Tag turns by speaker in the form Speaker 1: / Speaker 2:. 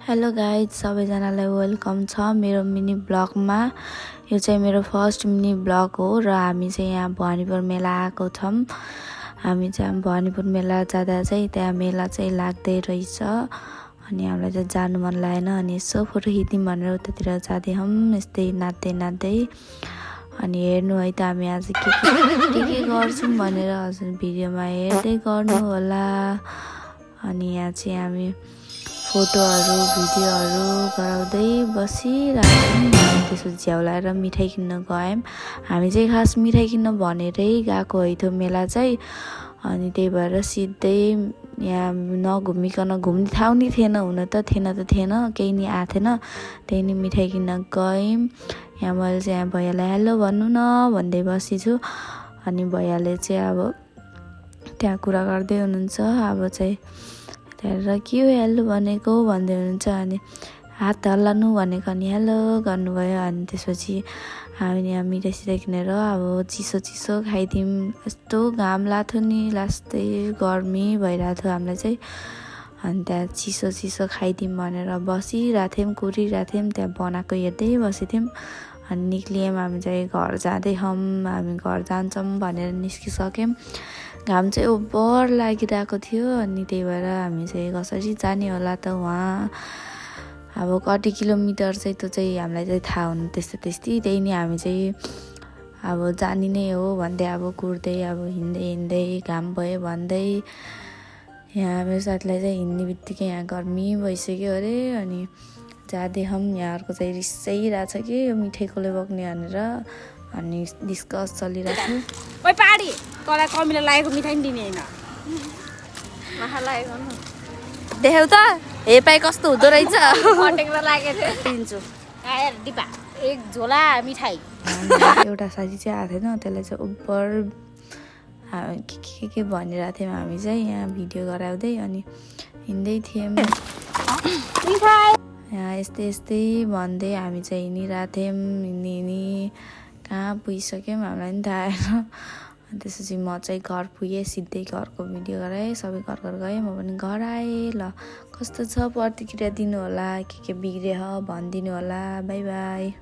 Speaker 1: Hello guys, सबैजनालाई welcome छ मेरो मिनी ब्लगमा। यो चाहिँ मेरो फर्स्ट मिनी ब्लग हो र हामी चाहिँ यहाँ भवानीपुर मेला आएको छौँ। हामी चाहिँ भवानीपुर मेला जाँदा चाहिँ त्यहाँ मेला चाहिँ लाग्दै रहेछ अनि हामीलाई चाहिँ जानु मन लागेन अनि यसो फोटो खिच्यौँ भनेर उतातिर जाँदैछौँ यस्तै नाच्दै नाच्दै। अनि हेर्नु है त हामी आज के गर्छौँ भनेर हजुर भिडियोमा हेर्दै गर्नु होला। अनि यहाँ चाहिँ हामी फोटोहरू भिडियोहरू गराउँदै बसिरहेको त्यसो झ्याउलाएर मिठाई किन्न गयौँ। हामी चाहिँ खास मिठाई किन्न भनेरै गएको है त्यो मेला चाहिँ। अनि त्यही भएर सिधै यहाँ नघुमिकन घुम्ने ठाउँ नि थिएन, हुन त थिएन केही नि आएको थिएन। त्यही नि मिठाई किन्न गयौँ। यहाँ मैले चाहिँ यहाँ भैयालाई हेलो भन्नु न भन्दै बसेछु। अनि भैयाले चाहिँ अब त्यहाँ कुरा गर्दै हुनुहुन्छ। अब चाहिँ त्यहाँबाट के हो हेलो भनेको भन्दै हुनुहुन्छ। अनि हात हल्लानु भनेको अनि हेलो गर्नुभयो। अनि त्यसपछि हामी यहाँ मिठाई सिठाई किनेर अब चिसो खाइदिउँ। यस्तो घाम लाग्थ्यो नि, लास्टै गर्मी भइरहेको थियो हामीलाई चाहिँ। अनि त्यहाँ चिसो खाइदिउँ भनेर बसिरहेको थियौँ, कुरिरहेको थियौँ, त्यहाँ बनाएको हेर्दै बसेको थियौँ। अनि निक्लियौँ हामी चाहिँ घर जाँदैछौँ, हामी घर जान्छौँ भनेर निस्किसक्यौँ। घाम चाहिँ ओभर लागिरहेको थियो अनि त्यही भएर हामी चाहिँ कसरी जाने होला त वहाँ। अब कति किलोमिटर चाहिँ त्यो चाहिँ हामीलाई चाहिँ थाहा हुनु त्यस्तै। त्यही नि हामी चाहिँ अब जाने नै हो भन्दै अब कुर्दै अब हिँड्दै घाम भयो भन्दै। यहाँ मेरो साथीलाई चाहिँ हिँड्ने बित्तिकै यहाँ गर्मी भइसक्यो अरे। अनि जाँदैछौँ। यहाँहरूको चाहिँ रिसै रहेछ कि यो मिठाई कसले बोक्ने भनेर अनि डिस्कस चलिरहेको थियो।
Speaker 2: ओइ पाडी तँलाई कमीले लागेको मिठाई नि दिने होइन, माखा लागेको
Speaker 1: देख्यौ त हे पाइ कस्तो हुँदो रहेछ।
Speaker 2: कटेक्रो लागेको थियो दिन्छु। आएर डिपा एक झोला मिठाई।
Speaker 1: एउटा साथी चाहिँ आएको थिएन, त्यसलाई चाहिँ ओभर के भनिरहेको थियौँ हामी चाहिँ यहाँ भिडियो गराउँदै अनि हिँड्दै थियौँ। यहाँ यस्तै भन्दै हामी चाहिँ हिँडिरहेको थियौँ। हिँडी कहाँ पुगिसक्यौँ हामीलाई पनि थाहा आएन। अनि त्यसपछि म चाहिँ घर पुगेँ, सिधै घरको भिडियो गराएँ, सबै घर गएँ, म पनि घर आएँ। ल कस्तो छ प्रतिक्रिया दिनु होला, के बिग्रियो भनिदिनु होला। By by.